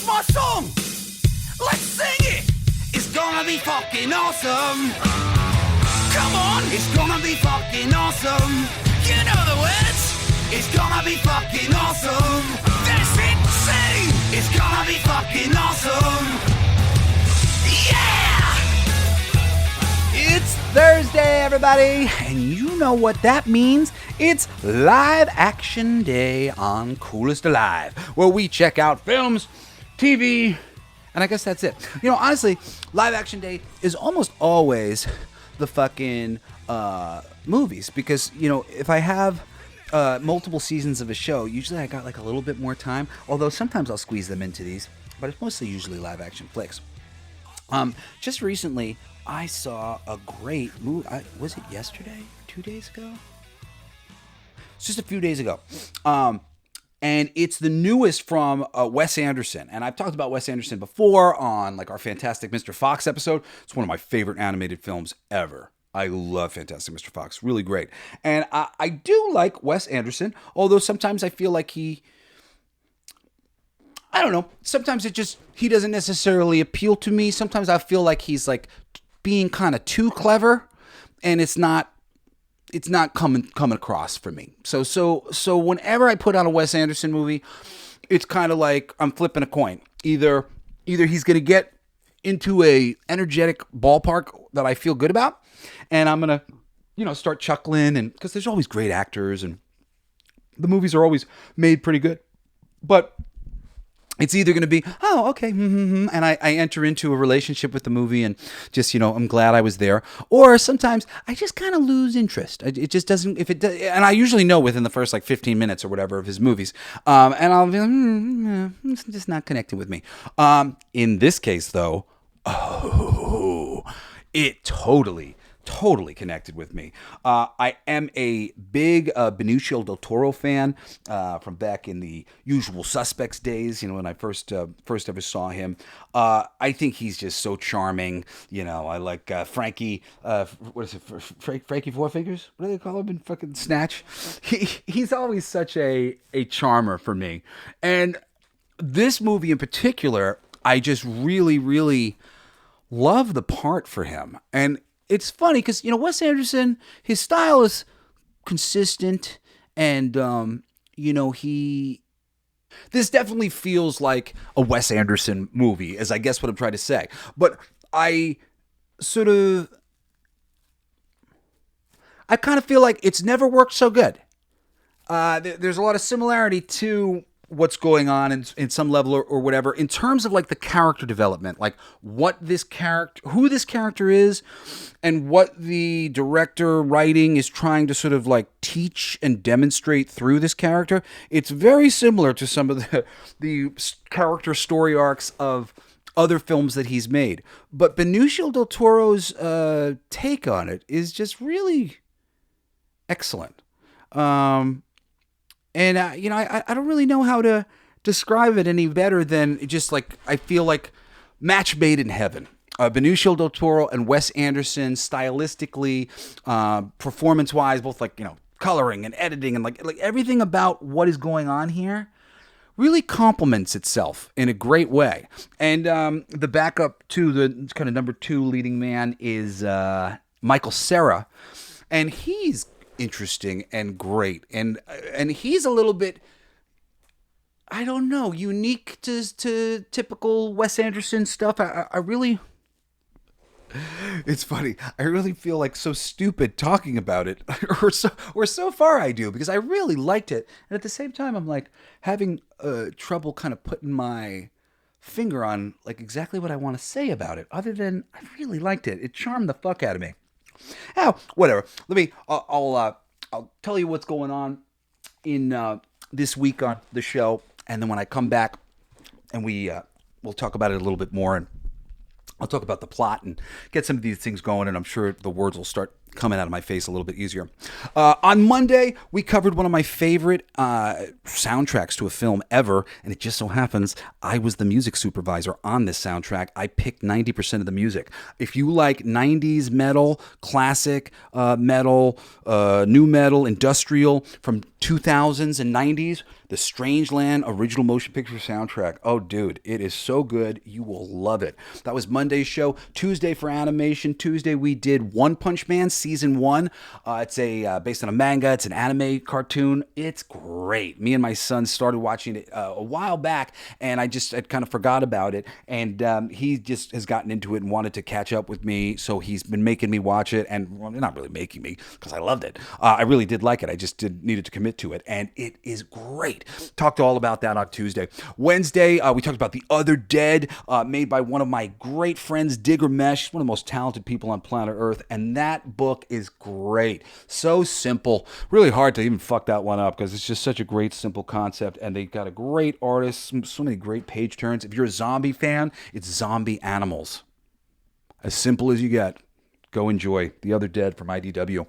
my song. Let's sing it. It's gonna be fucking awesome. Come on, it's gonna be fucking awesome. You know the words. It's gonna be fucking awesome. That's insane. It's gonna be fucking awesome. Yeah! It's Thursday, everybody, and you know what that means. It's Live Action Day on Coolest Alive, where we check out films, TV, and I guess that's it. You know, honestly, Live Action Day is almost always the fucking movies, because, you know, if I have multiple seasons of a show, usually I got like a little bit more time, although sometimes I'll squeeze them into these, but it's mostly usually live action flicks. Just recently, I saw a great movie. Was it yesterday? 2 days ago? It's just a few days ago. And it's the newest from Wes Anderson. And I've talked about Wes Anderson before on like our Fantastic Mr. Fox episode. It's one of my favorite animated films ever. I love Fantastic Mr. Fox. Really great. And I do like Wes Anderson, although sometimes I feel like I don't know. Sometimes he doesn't necessarily appeal to me. Sometimes I feel like he's like being kind of too clever, and it's not coming across for me. So whenever I put on a Wes Anderson movie, it's kind of like I'm flipping a coin. Either he's going to get into a energetic ballpark that I feel good about, and I'm going to, you know, start chuckling, and because there's always great actors and the movies are always made pretty good. But it's either going to be, oh, okay, and I enter into a relationship with the movie and just, you know, I'm glad I was there. Or sometimes I just kind of lose interest. It just doesn't, and I usually know within the first like 15 minutes or whatever of his movies. And I'll be like, it's just not connecting with me. In this case, though, it totally connected with me. I am a big Benicio del Toro fan from back in the Usual Suspects days, you know, when I first ever saw him. I think he's just so charming. You know, I like Frankie, what is it, Frankie Four Fingers? What do they call him in fucking Snatch? He's always such a charmer for me. And this movie in particular, I just really, really love the part for him. And it's funny because, you know, Wes Anderson, his style is consistent, and, you know, this definitely feels like a Wes Anderson movie, is I guess what I'm trying to say. But I kind of feel like it's never worked so good. There's a lot of similarity to what's going on in some level or whatever, in terms of like the character development, like who this character is, and what the director writing is trying to sort of like teach and demonstrate through this character. It's very similar to some of the character story arcs of other films that he's made. But Benicio del Toro's take on it is just really excellent. And, you know, I don't really know how to describe it any better than just like, I feel like match made in heaven. Benicio del Toro and Wes Anderson, stylistically, performance-wise, both like, you know, coloring and editing and like everything about what is going on here really complements itself in a great way. And the backup to the kind of number 2 leading man is Michael Cera, and he's interesting and great, and he's a little bit, I don't know, unique to typical Wes Anderson stuff. I really, it's funny, I really feel like so stupid talking about it, or so far I do, because I really liked it, and at the same time I'm like having trouble kind of putting my finger on like exactly what I want to say about it, other than I really liked it. It charmed the fuck out of me. Oh, whatever. I'll tell you what's going on in this week on the show, and then when I come back, and we'll talk about it a little bit more, and I'll talk about the plot and get some of these things going, and I'm sure the words will start coming out of my face a little bit easier. On Monday, we covered one of my favorite soundtracks to a film ever, and it just so happens I was the music supervisor on this soundtrack. I picked 90% of the music. If you like 90s metal, classic metal, new metal, industrial, from 2000s and 90s, the Strangeland original motion picture soundtrack. Oh, dude, it is so good. You will love it. That was Monday's show. Tuesday for animation. Tuesday we did One Punch Man Season 1. It's based on a manga. It's an anime cartoon. It's great. Me and my son started watching it a while back, and I kind of forgot about it. And he just has gotten into it and wanted to catch up with me, so he's been making me watch it. And well, not really making me, because I loved it. I really did like it. I just needed to commit to it, and it is great. Talked all about that on Tuesday. Wednesday, we talked about The Other Dead, made by one of my great friends, Digger Mesh. He's one of the most talented people on planet Earth, and that book is great. So simple. Really hard to even fuck that one up, because it's just such a great, simple concept, and they got a great artist, so many great page turns. If you're a zombie fan, it's Zombie Animals. As simple as you get. Go enjoy The Other Dead from IDW.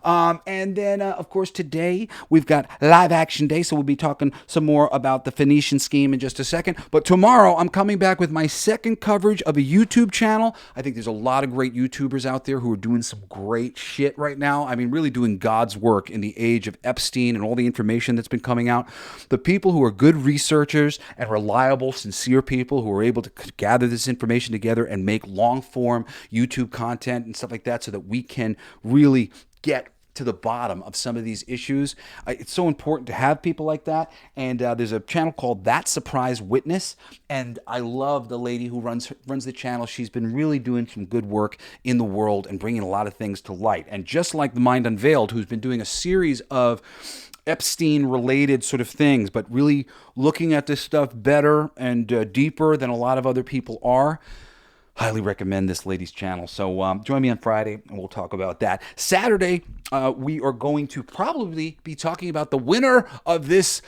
And then, of course, today we've got Live Action Day, so we'll be talking some more about the Phoenician Scheme in just a second. But tomorrow, I'm coming back with my second coverage of a YouTube channel. I think there's a lot of great YouTubers out there who are doing some great shit right now. I mean, really doing God's work in the age of Epstein and all the information that's been coming out. The people who are good researchers and reliable, sincere people who are able to gather this information together and make long-form YouTube content and stuff like that, so that we can really get to the bottom of some of these issues. It's so important to have people like that. And there's a channel called That Surprise Witness, and I love the lady who runs the channel. She's been really doing some good work in the world and bringing a lot of things to light. And just like The Mind Unveiled, who's been doing a series of Epstein-related sort of things, but really looking at this stuff better and deeper than a lot of other people are. Highly recommend this lady's channel. So join me on Friday, and we'll talk about that. Saturday, we are going to probably be talking about the winner of this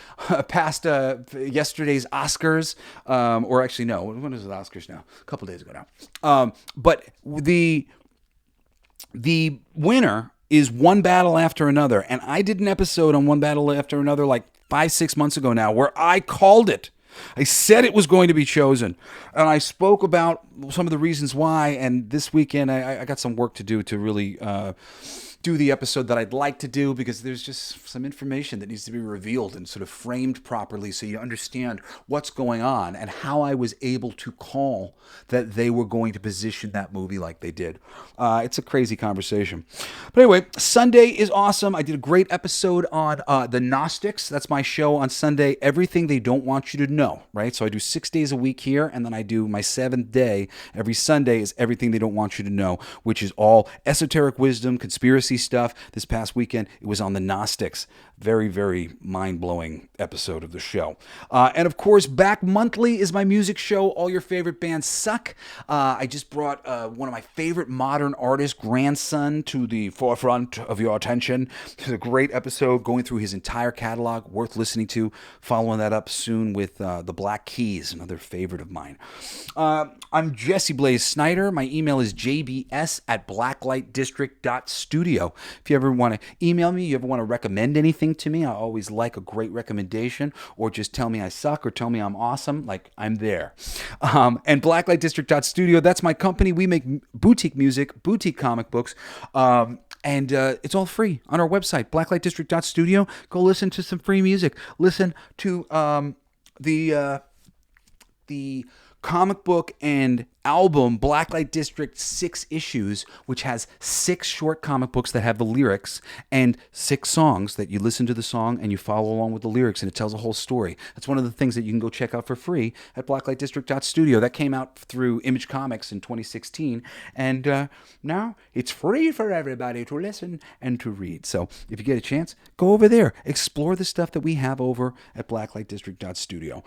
past yesterday's Oscars. Or actually, no. When is the Oscars now? A couple days ago now. But the winner is One Battle After Another. And I did an episode on One Battle After Another like 5-6 months ago now, where I called it. I said it was going to be chosen, and I spoke about some of the reasons why, and this weekend I got some work to do to really do the episode that I'd like to do, because there's just some information that needs to be revealed and sort of framed properly so you understand what's going on and how I was able to call that they were going to position that movie like they did. It's a crazy conversation. But anyway, Sunday is awesome. I did a great episode on the Gnostics. That's my show on Sunday, Everything They Don't Want You to Know, right? So I do 6 days a week here, and then I do my 7th day every Sunday is Everything They Don't Want You to Know, which is all esoteric wisdom, conspiracy stuff. This past weekend, it was on the Gnostics. Very, very mind-blowing episode of the show. And of course, back monthly is my music show, All Your Favorite Bands Suck. I just brought one of my favorite modern artists, Grandson, to the forefront of your attention. It's a great episode going through his entire catalog, worth listening to. Following that up soon with The Black Keys, another favorite of mine. I'm Jesse Blaze Snider. My email is jbs@blacklightdistrict.studio. If you ever want to email me, you ever want to recommend anything to me, I always like a great recommendation, or just tell me I suck or tell me I'm awesome. Like, I'm there. And blacklightdistrict.studio, that's my company. We make boutique music, boutique comic books, and it's all free on our website, blacklightdistrict.studio. Go listen to some free music. Listen to the comic book and album Blacklight District 6 Issues, which has 6 short comic books that have the lyrics and 6 songs that you listen to the song and you follow along with the lyrics, and it tells a whole story. That's one of the things that you can go check out for free at blacklightdistrict.studio. That came out through Image Comics in 2016, and now it's free for everybody to listen and to read. So if you get a chance, go over there, explore the stuff that we have over at blacklightdistrict.studio.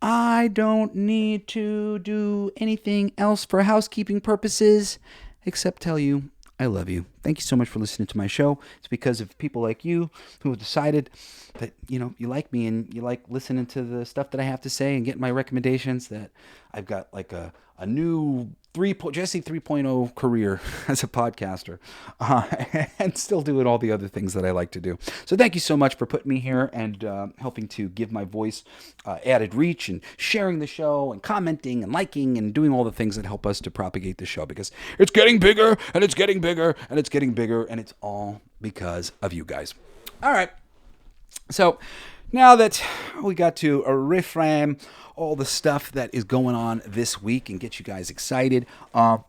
I don't need to do anything else for housekeeping purposes except tell you I love you. Thank you so much for listening to my show. It's because of people like you who have decided that, you like me and you like listening to the stuff that I have to say and getting my recommendations, that I've got like a new Jesse 3.0 career as a podcaster, and still doing all the other things that I like to do. So thank you so much for putting me here and helping to give my voice added reach, and sharing the show and commenting and liking and doing all the things that help us to propagate the show, because it's getting bigger and it's getting bigger and it's getting bigger, and it's all because of you guys. All right. So now that we got to reframe all the stuff that is going on this week and get you guys excited,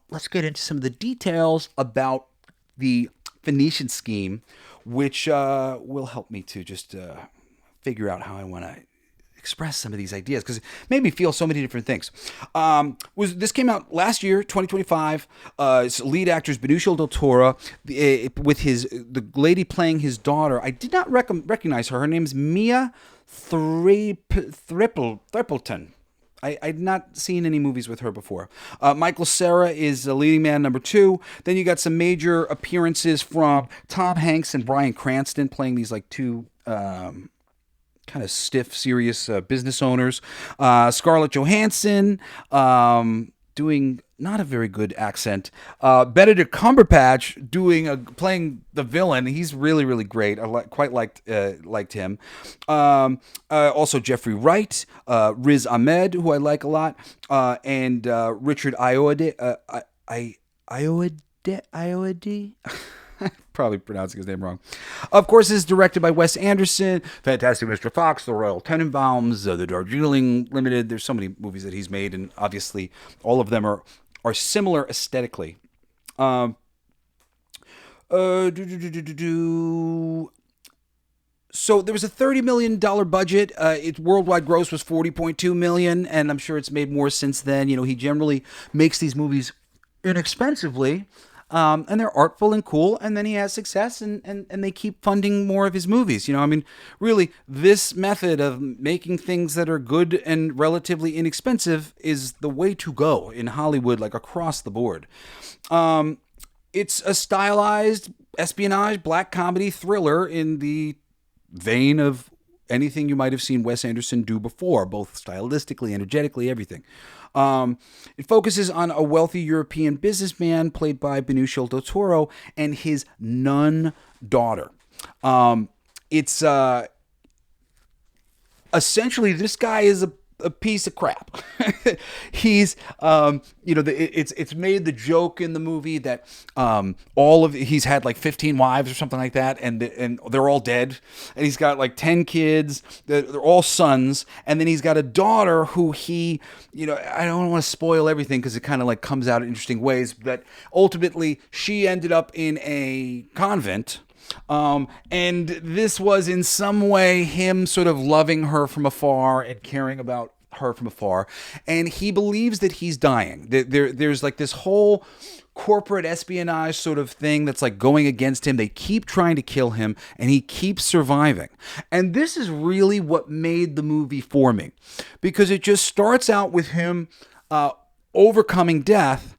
let's get into some of the details about the Phoenician Scheme, which will help me to just figure out how I want to express some of these ideas, because it made me feel so many different things. This came out last year, 2025. It's lead actors Benicio del Toro with the lady playing his daughter. I did not recognize her. Her name is Mia Thrippleton. I'd not seen any movies with her before. Michael Cera is the leading man, number 2. Then you got some major appearances from Tom Hanks and Bryan Cranston playing these like two kind of stiff, serious business owners. Scarlett Johansson doing not a very good accent. Benedict Cumberbatch playing the villain. He's really, really great. I quite liked him. Also Jeffrey Wright, Riz Ahmed, who I like a lot, and Richard Ayoade. Ayoade. Probably pronouncing his name wrong. Of course, it's directed by Wes Anderson, Fantastic Mr. Fox, The Royal Tenenbaums, The Darjeeling Limited. There's so many movies that he's made, and obviously all of them are similar aesthetically. So there was a $30 million budget. Its worldwide gross was $40.2 million, and I'm sure it's made more since then. He generally makes these movies inexpensively. And they're artful and cool, and then he has success, and they keep funding more of his movies. Really, this method of making things that are good and relatively inexpensive is the way to go in Hollywood, like across the board. It's a stylized espionage black comedy thriller in the vein of anything you might have seen Wes Anderson do before, both stylistically, energetically, everything. It focuses on a wealthy European businessman played by Benicio del Toro and his nun daughter. It's essentially, this guy is a piece of crap. He's, it's made the joke in the movie that he's had like 15 wives or something like that, and they're all dead, and he's got like 10 kids. They're all sons, and then he's got a daughter who he, I don't want to spoil everything because it kind of like comes out in interesting ways, but ultimately she ended up in a convent. And this was in some way him sort of loving her from afar and caring about her from afar. And he believes that he's dying. There's like this whole corporate espionage sort of thing that's like going against him. They keep trying to kill him, and he keeps surviving. And this is really what made the movie for me, because it just starts out with him overcoming death,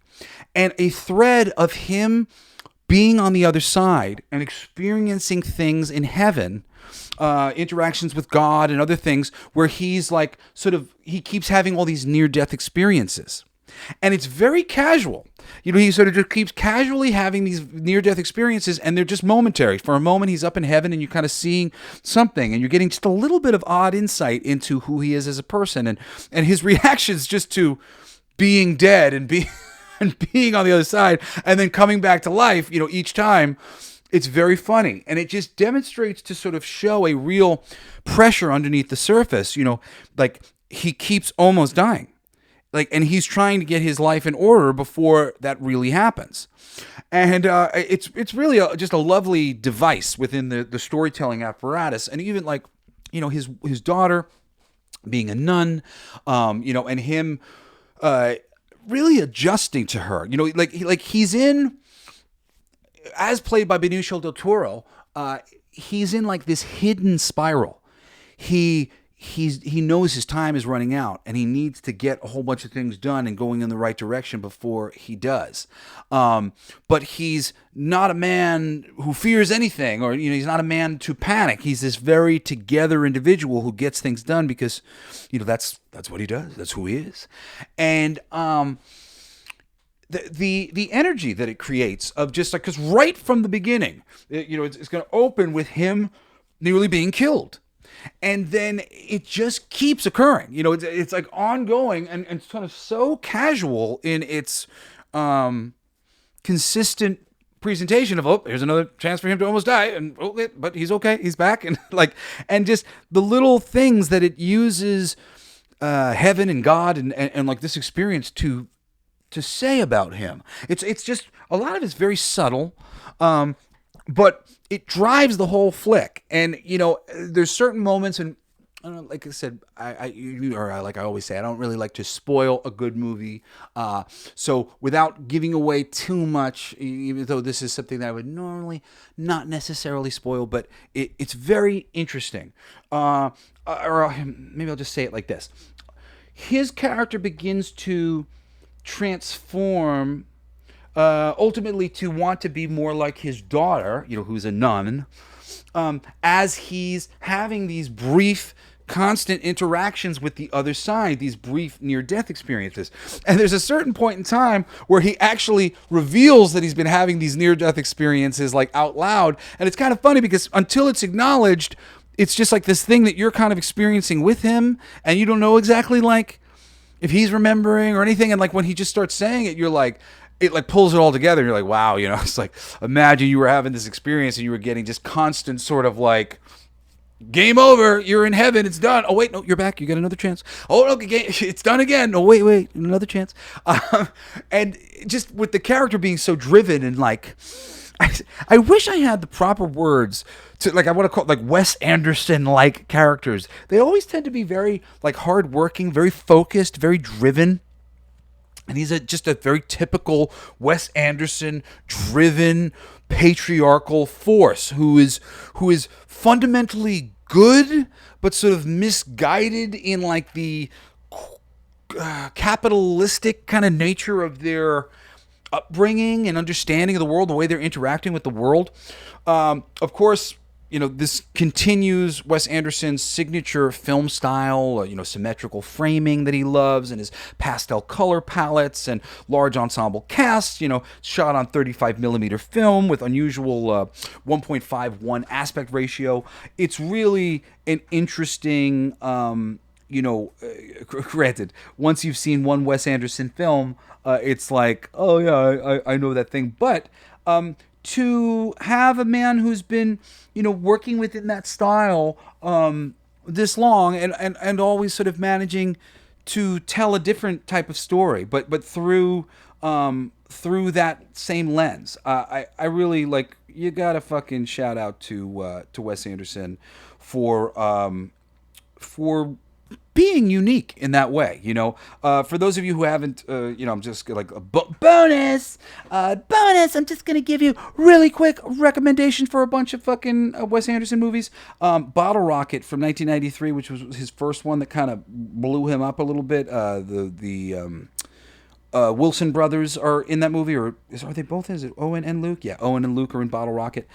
and a thread of him being on the other side and experiencing things in heaven, interactions with God and other things, where he's like he keeps having all these near-death experiences. And it's very casual. He sort of just keeps casually having these near-death experiences, and they're just momentary. For a moment, he's up in heaven, and you're kind of seeing something, and you're getting just a little bit of odd insight into who he is as a person, and his reactions just to being dead and being on the other side, and then coming back to life, each time. It's very funny, and it just demonstrates to sort of show a real pressure underneath the surface. Like he keeps almost dying, and he's trying to get his life in order before that really happens. And it's really just a lovely device within the storytelling apparatus, and even his daughter being a nun, and him really adjusting to her. He's in, as played by Benicio del Toro, he's in like this hidden spiral. He knows his time is running out, and he needs to get a whole bunch of things done and going in the right direction before he does. But he's not a man who fears anything, or he's not a man to panic. He's this very together individual who gets things done because that's what he does. That's who he is. And the energy that it creates of just like, because right from the beginning, it's going to open with him nearly being killed. And then it just keeps occurring. It's like ongoing, and it's kind of so casual in its consistent presentation of, oh, here's another chance for him to almost die, and but he's okay, he's back, and and just the little things that it uses heaven and God and like this experience to say about him. It's just a lot of it's very subtle, but it drives the whole flick. And there's certain moments, and I don't know, like I said, like I always say, I don't really like to spoil a good movie. So without giving away too much, even though this is something that I would normally not necessarily spoil, but it's very interesting. Or maybe I'll just say it like this. His character begins to transform, ultimately to want to be more like his daughter, who's a nun, as he's having these brief, constant interactions with the other side, these brief near-death experiences. And there's a certain point in time where he actually reveals that he's been having these near-death experiences like out loud. And it's kind of funny because until it's acknowledged, it's just like this thing that you're kind of experiencing with him, and you don't know exactly like if he's remembering or anything. And like when he just starts saying it, you're like, it like pulls it all together. You're like, wow, it's like, imagine you were having this experience and you were getting just constant sort of like, game over, you're in heaven, it's done. Oh wait, no, you're back, you got another chance. Oh, okay, it's done again. Oh wait, another chance. And just with the character being so driven and like, I wish I had the proper words to, like, I want to call it like Wes Anderson like characters. They always tend to be very like hardworking, very focused, very driven. And he's just a very typical Wes Anderson driven patriarchal force who is fundamentally good, but sort of misguided in like the capitalistic kind of nature of their upbringing and understanding of the world, the way they're interacting with the world. Of course, this continues Wes Anderson's signature film style, symmetrical framing that he loves, and his pastel color palettes and large ensemble casts, shot on 35 millimeter film with unusual 1.51 aspect ratio. It's really an interesting, granted, once you've seen one Wes Anderson film, it's like, oh yeah, I know that thing. But to have a man who's been, working within that style this long and always sort of managing to tell a different type of story, but through that same lens, I really like. You gotta fucking shout out to Wes Anderson for being unique in that way, For those of you who haven't, I'm just like a bonus. I'm just gonna give you really quick recommendation for a bunch of fucking Wes Anderson movies. Bottle Rocket from 1993, which was his first one that kind of blew him up a little bit. The Wilson brothers are in that movie, or are they both? Is it Owen and Luke? Yeah, Owen and Luke are in Bottle Rocket.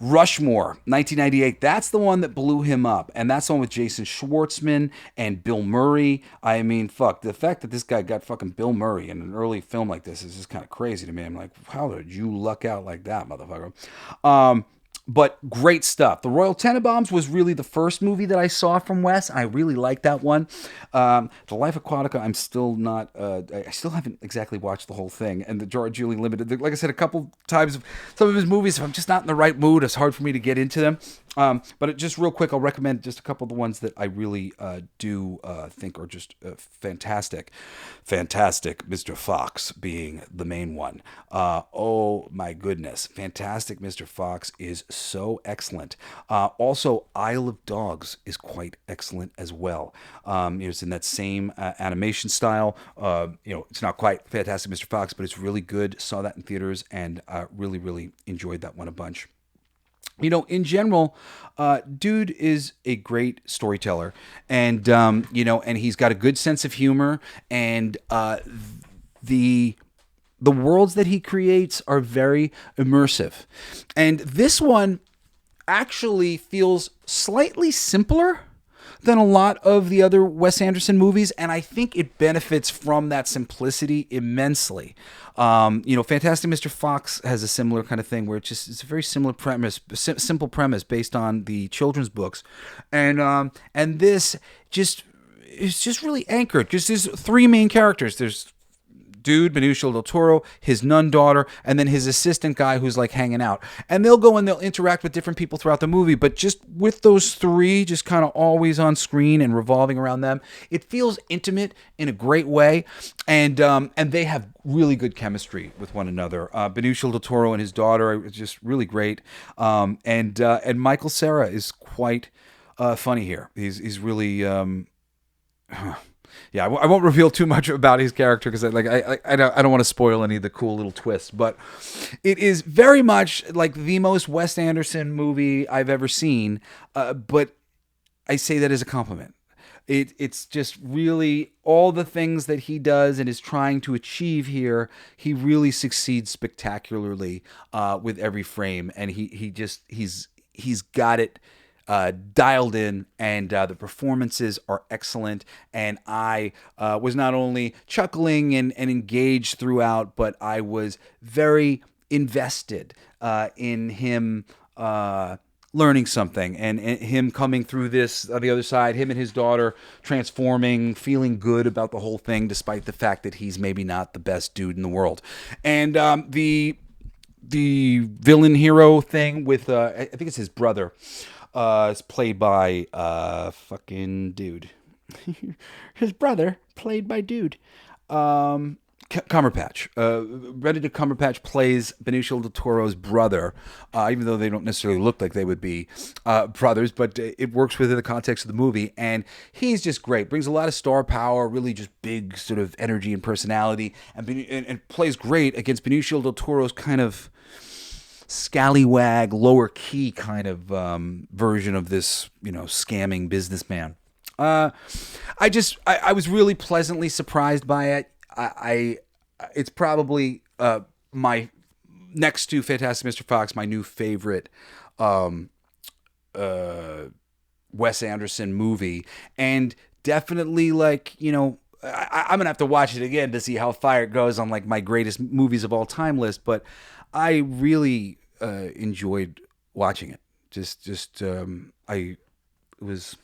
Rushmore, 1998. That's the one that blew him up. And that's the one with Jason Schwartzman and Bill Murray. I mean, fuck, the fact that this guy got fucking Bill Murray in an early film like this is just kind of crazy to me. I'm like, how did you luck out like that, motherfucker? But great stuff. The Royal Tenenbaums was really the first movie that I saw from Wes. I really liked that one. The Life Aquatica, I'm still not, I still haven't exactly watched the whole thing. And the Gerard Julie Limited, like I said, a couple times, some of his movies, if I'm just not in the right mood, it's hard for me to get into them. But just real quick, I'll recommend just a couple of the ones that I really do think are just fantastic. Fantastic Mr. Fox being the main one. Oh my goodness. Fantastic Mr. Fox is so excellent. Also, Isle of Dogs is quite excellent as well. It's in that same animation style. It's not quite Fantastic Mr. Fox, but it's really good. Saw that in theaters and really, really enjoyed that one a bunch. In general, dude is a great storyteller, and and he's got a good sense of humor, and the worlds that he creates are very immersive. And this one actually feels slightly simpler than a lot of the other Wes Anderson movies, and I think it benefits from that simplicity immensely. Fantastic Mr. Fox has a similar kind of thing where it's a very similar premise, simple premise based on the children's books, and this is just really anchored. Just there's three main characters. There's dude, Benicio del Toro, his nun daughter, and then his assistant guy who's like hanging out. And they'll go and they'll interact with different people throughout the movie, but just with those three just kind of always on screen and revolving around them, it feels intimate in a great way. And they have really good chemistry with one another. Benicio del Toro and his daughter are just really great. And Michael Cera is quite funny here. He's really yeah, I won't reveal too much about his character because I don't want to spoil any of the cool little twists, but it is very much like the most Wes Anderson movie I've ever seen. But I say that as a compliment. It's just really all the things that he does and is trying to achieve here. He really succeeds spectacularly with every frame, and he's got it dialed in, and the performances are excellent. And I was not only chuckling and engaged throughout, but I was very invested in him learning something and him coming through this on the other side, him and his daughter transforming, feeling good about the whole thing, despite the fact that he's maybe not the best dude in the world. And the villain hero thing with I think it's his brother. It's played by fucking dude. His brother played by dude. Cumberbatch. Benedict Cumberbatch plays Benicio del Toro's brother, even though they don't necessarily look like they would be brothers, but it works within the context of the movie, and he's just great. Brings a lot of star power, really just big sort of energy and personality, and plays great against Benicio del Toro's kind of scallywag, lower key kind of version of this, scamming businessman. I was really pleasantly surprised by it. It's probably my next to Fantastic Mr. Fox, my new favorite Wes Anderson movie, and definitely I'm gonna have to watch it again to see how far it goes on like my greatest movies of all time list. But I really enjoyed watching it. I was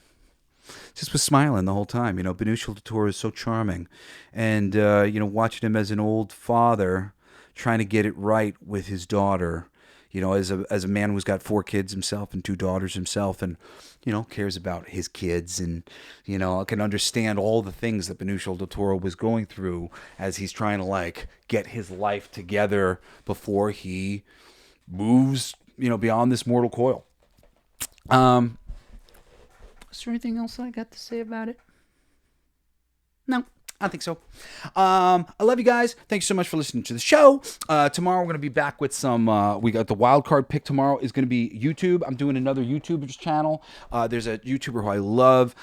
smiling the whole time. Benicio del Toro is so charming, and watching him as an old father trying to get it right with his daughter. As a man who's got 4 kids himself and 2 daughters himself, and cares about his kids, and I can understand all the things that Benicio del Toro was going through as he's trying to get his life together before he moves beyond this mortal coil. Is there anything else I got to say about it? No, I don't think so. I love you guys. Thanks so much for listening to the show. Tomorrow we're going to be back with some, we got the wild card pick tomorrow is going to be YouTube. I'm doing another YouTuber's channel. There's a YouTuber who I love.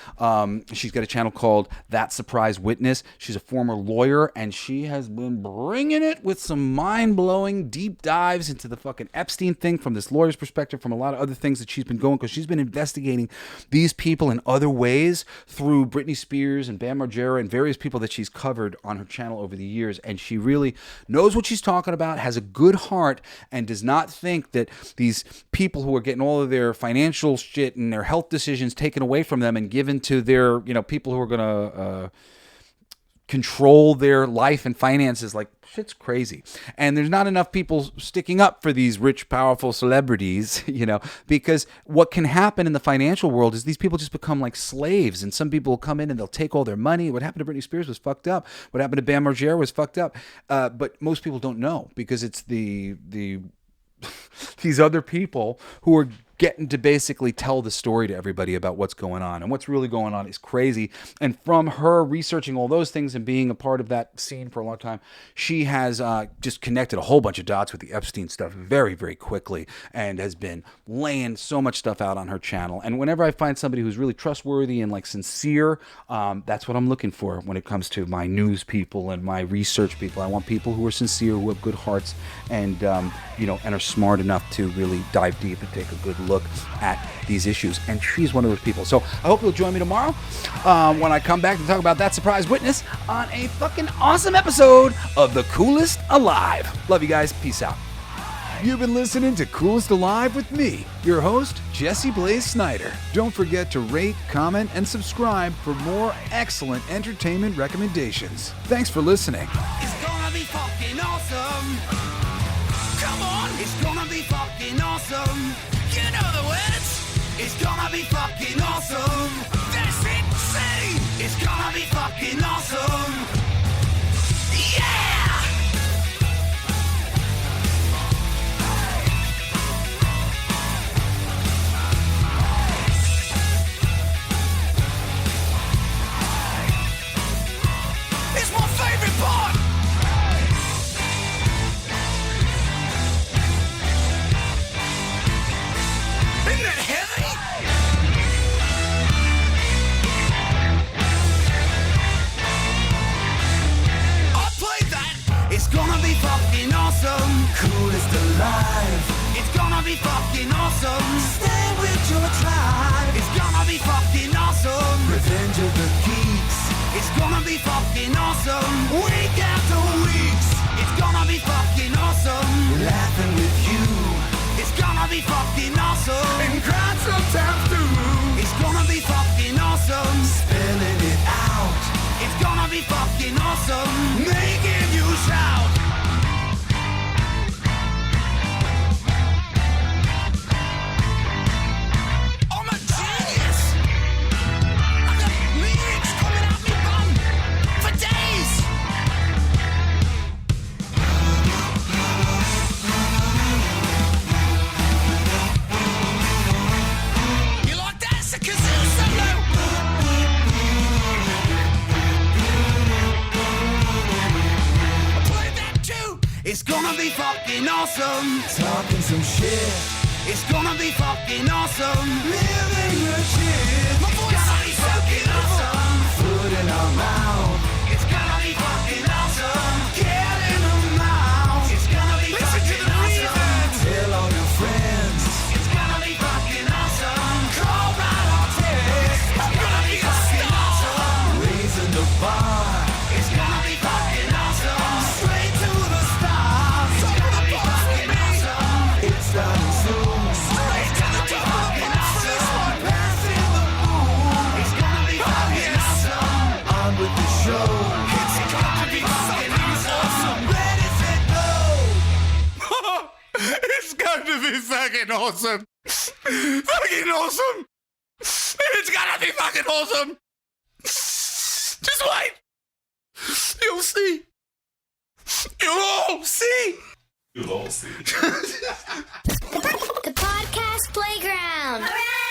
She's got a channel called That Surprise Witness. She's a former lawyer, and she has been bringing it with some mind-blowing deep dives into the fucking Epstein thing from this lawyer's perspective, from a lot of other things that she's been going, because she's been investigating these people in other ways through Britney Spears and Bam Margera and various people that she's covered on her channel over the years. And she really knows what she's talking about, has a good heart, and does not think that these people who are getting all of their financial shit and their health decisions taken away from them and given to their, people who are going to control their life and finances, shit's crazy. And there's not enough people sticking up for these rich, powerful celebrities, because what can happen in the financial world is these people just become like slaves, and some people will come in and they'll take all their money. What happened to Britney Spears was fucked up. What happened to Bam Margera was fucked up. But most people don't know, because it's the these other people who are getting to basically tell the story to everybody about what's going on. And what's really going on is crazy. And from her researching all those things and being a part of that scene for a long time, she has just connected a whole bunch of dots with the Epstein stuff very, very quickly, and has been laying so much stuff out on her channel. And whenever I find somebody who's really trustworthy and sincere, that's what I'm looking for when it comes to my news people and my research people. I want people who are sincere, who have good hearts, and and are smart enough to really dive deep and take a good look at these issues. And she's one of those people. So I hope you'll join me tomorrow when I come back to talk about That Surprise Witness on a fucking awesome episode of The Coolest Alive. Love you guys. Peace out. You've been listening to Coolest Alive with me, your host, Jesse Blaze Snider. Don't forget to rate, comment, and subscribe for more excellent entertainment recommendations. Thanks for listening. It's gonna be fucking awesome. Come on, it's gonna be fucking awesome. You know the words. It's gonna be fucking awesome. That's insane. It's gonna be fucking awesome. Yeah! It's my favorite part. Isn't that heavy? I played that. It's gonna be fucking awesome. Coolest alive. It's gonna be fucking awesome. Stay with your tribe. It's gonna be fucking awesome. Revenge of the geeks. It's gonna be fucking awesome. Week after weeks. It's gonna be fucking awesome. Laughing with you. It's gonna be fucking awesome. And crying sometimes too. It's gonna be fucking awesome. Spelling it out. It's gonna be fucking awesome. Making you shout. I'm a genius. I got lyrics coming out me bum for days. You like that? It's a kazoo solo. I played that too. It's gonna be fucking awesome. Talking some shit. It's gonna be fucking awesome. Living legit. My voice is fucking awesome. Food in our mouth. It's gonna be fucking awesome. Get in the mouth. It's gonna be fucking awesome. Tell all your friends. It's gonna be fucking awesome. Call right on text. It's gonna be fucking awesome. Raising the bar. It's gonna be fucking awesome. Straight to the stars. It's gonna be fucking awesome. It's starting soon. Straight to the top. Passing the moon. It's gonna be fucking awesome. On with the show. It's gonna be fucking awesome. Ready, set, go. It's got to be fucking awesome. Fucking awesome. It's gotta be fucking awesome. Just wait. You'll see. You'll all see. You'll all see. The podcast playground. Hooray!